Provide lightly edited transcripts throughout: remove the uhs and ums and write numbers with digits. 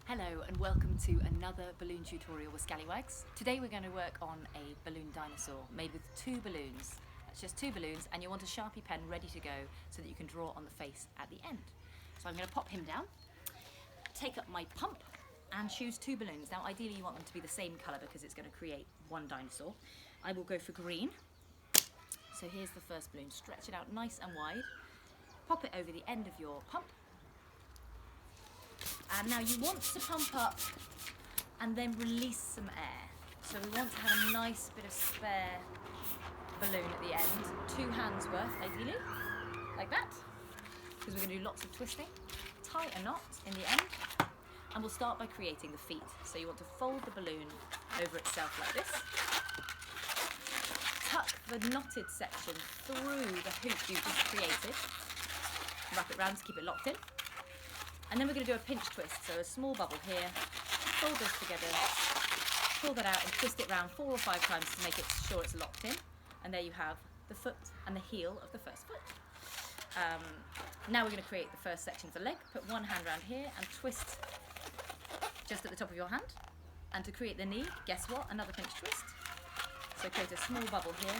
Hello and welcome to another balloon tutorial with Scallywags. Today we're going to work on a balloon dinosaur made with two balloons. That's just two balloons, and you want a Sharpie pen ready to go so that you can draw on the face at the end. So I'm going to pop him down, take up my pump and choose two balloons. Now ideally you want them to be the same colour because it's going to create one dinosaur. I will go for green. So here's the first balloon. Stretch it out nice and wide. Pop it over the end of your pump. And now you want to pump up and then release some air. So we want to have a nice bit of spare balloon at the end. 2 hands worth, ideally, like that, because we're going to do lots of twisting. Tie a knot in the end, and we'll start by creating the feet. So you want to fold the balloon over itself like this. Tuck the knotted section through the hoop you've just created. Wrap it round to keep it locked in. And then we're going to do a pinch twist, so a small bubble here, fold this together, pull that out and twist it round 4 or 5 times to make it sure it's locked in. And there you have the foot and the heel of the first foot. Now we're going to create the first section of the leg. Put one hand around here and twist just at the top of your hand. And to create the knee, guess what? Another pinch twist. So create a small bubble here,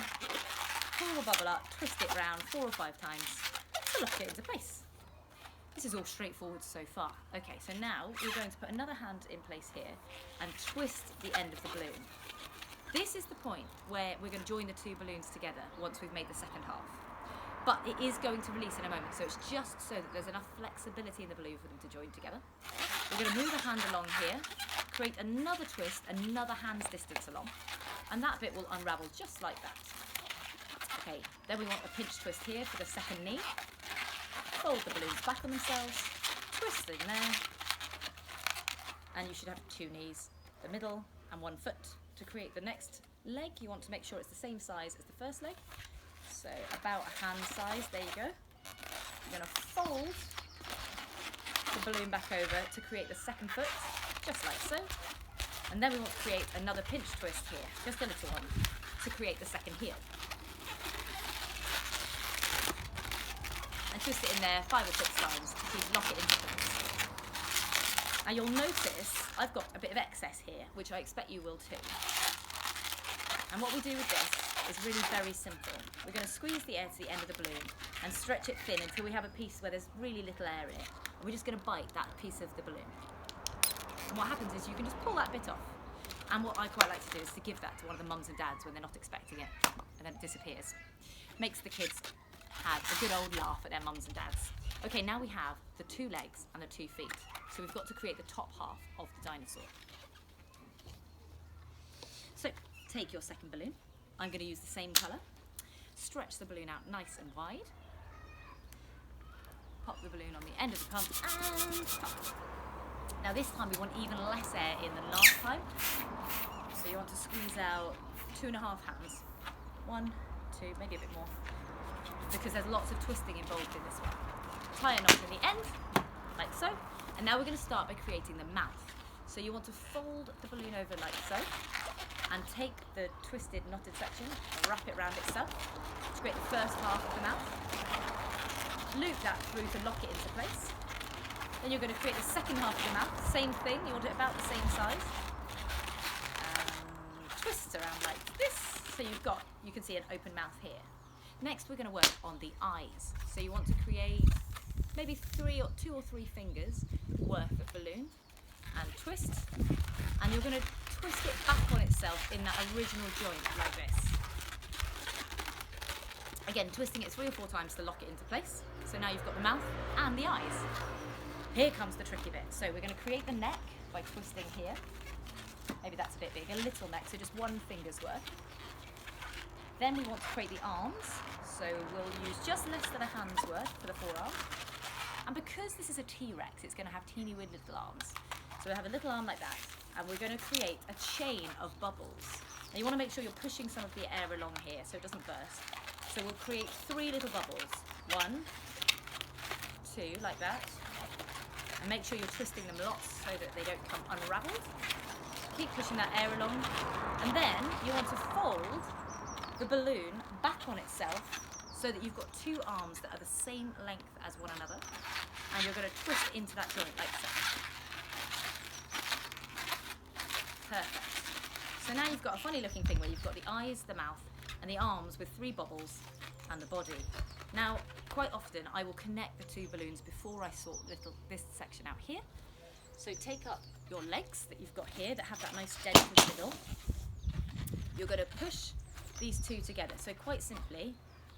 pull the bubble up, twist it round 4 or 5 times to lock it into place. This is all straightforward so far. Okay, so now we're going to put another hand in place here and twist the end of the balloon. This is the point where we're going to join the two balloons together once we've made the second half. But it is going to release in a moment, so it's just so that there's enough flexibility in the balloon for them to join together. We're going to move a hand along here, create another twist, another hand's distance along, and that bit will unravel just like that. Okay, then we want a pinch twist here for the second knee. Fold the balloons back on themselves, twist in there, and you should have 2 knees, the middle and 1 foot. To create the next leg, you want to make sure it's the same size as the first leg, so about a hand size, there you go. You're going to fold the balloon back over to create the second foot, just like so, and then we want to create another pinch twist here, just a little one, to create the second heel. And twist it in there 5 or 6 times to lock it into place. Now you'll notice I've got a bit of excess here, which I expect you will too. And what we do with this is really very simple. We're going to squeeze the air to the end of the balloon and stretch it thin until we have a piece where there's really little air in it. And we're just going to bite that piece of the balloon. And what happens is you can just pull that bit off. And what I quite like to do is to give that to one of the mums and dads when they're not expecting it, and then it disappears. Makes the kids have a good old laugh at their mums and dads. Okay, now we have the 2 legs and the 2 feet. So we've got to create the top half of the dinosaur. So take your second balloon. I'm going to use the same colour. Stretch the balloon out nice and wide. Pop the balloon on the end of the pump and pop. Now this time we want even less air in than last time. So you want to squeeze out 2.5 hands. 1, 2, maybe a bit more, because there's lots of twisting involved in this one. Tie a knot in the end, like so, and now we're going to start by creating the mouth. So you want to fold the balloon over like so, and take the twisted knotted section and wrap it around itself to create the first half of the mouth. Loop that through to lock it into place. Then you're going to create the second half of the mouth, same thing, you want it about the same size. And twist around like this, so you can see an open mouth here. Next we're going to work on the eyes. So you want to create maybe 2 or 3 fingers worth of balloon and twist, and you're going to twist it back on itself in that original joint like this. Again, twisting it 3 or 4 times to lock it into place. So now you've got the mouth and the eyes. Here comes the tricky bit. So we're going to create the neck by twisting here. Maybe that's a bit big, a little neck, so just 1 finger's worth. Then we want to create the arms, so we'll use just less than a hand's worth for the forearm. And because this is a T-Rex, it's going to have teeny weird little arms. So we'll have a little arm like that, and we're going to create a chain of bubbles. Now you want to make sure you're pushing some of the air along here so it doesn't burst. So we'll create 3 little bubbles. 1, 2, like that. And make sure you're twisting them lots so that they don't come unraveled. Keep pushing that air along. And then you want to fold the balloon back on itself so that you've got 2 arms that are the same length as one another, and you're going to twist into that joint like so. Perfect. So now you've got a funny looking thing where you've got the eyes, the mouth, and the arms with 3 bubbles and the body. Now, quite often I will connect the 2 balloons before I sort this section out here. So take up your legs that you've got here that have that nice dent in the middle. You're going to push these 2 together. So quite simply,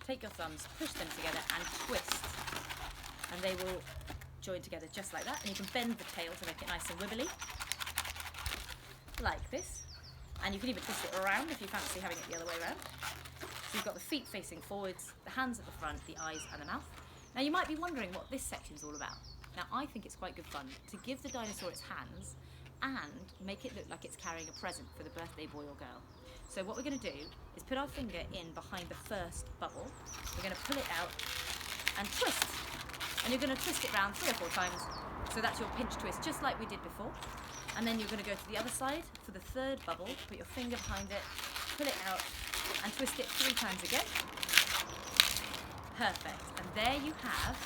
take your thumbs, push them together and twist. And they will join together just like that. And you can bend the tail to make it nice and wibbly. Like this. And you can even twist it around if you fancy having it the other way around. So you've got the feet facing forwards, the hands at the front, the eyes and the mouth. Now you might be wondering what this section's all about. Now I think it's quite good fun to give the dinosaur its hands and make it look like it's carrying a present for the birthday boy or girl. So what we're going to do is put our finger in behind the first bubble. We're going to pull it out and twist. And you're going to twist it around 3 or 4 times. So that's your pinch twist, just like we did before. And then you're going to go to the other side for the 3rd bubble, put your finger behind it, pull it out and twist it 3 times again. Perfect. And there you have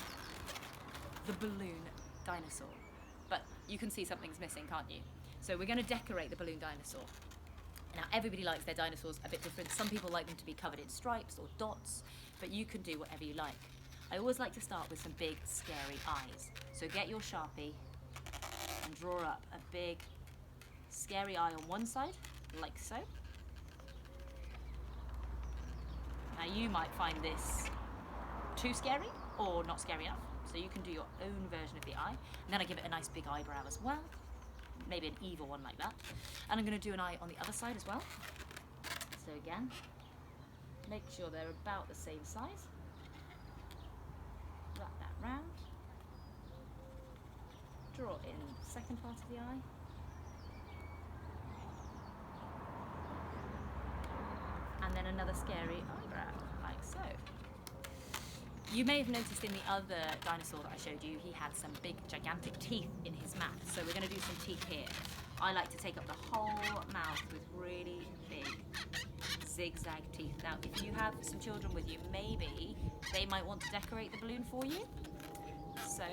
the balloon dinosaur. But you can see something's missing, can't you? So we're going to decorate the balloon dinosaur. Now everybody likes their dinosaurs a bit different. Some people like them to be covered in stripes or dots, but you can do whatever you like. I always like to start with some big scary eyes. So get your Sharpie and draw up a big scary eye on one side, like so. Now you might find this too scary or not scary enough, so you can do your own version of the eye. And then I give it a nice big eyebrow as well, maybe an evil one like that. And I'm going to do an eye on the other side as well. So again, make sure they're about the same size. Wrap that round. Draw in the second part of the eye. And then another scary eyebrow, like so. You may have noticed in the other dinosaur that I showed you, he had some big, gigantic teeth in his mouth. So we're going to do some teeth here. I like to take up the whole mouth with really big zigzag teeth. Now, if you have some children with you, maybe they might want to decorate the balloon for you. So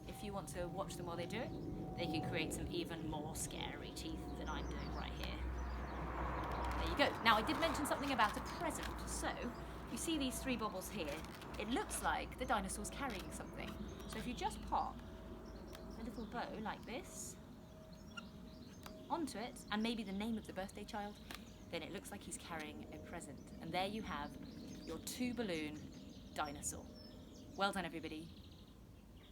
if you want to watch them while they do it, they can create some even more scary teeth than I'm doing right here. There you go. Now, I did mention something about a present. So you see these 3 bubbles here. It looks like the dinosaur's carrying something. So if you just pop a little bow like this onto it, and maybe the name of the birthday child, then it looks like he's carrying a present. And there you have your 2 balloon dinosaur. Well done, everybody.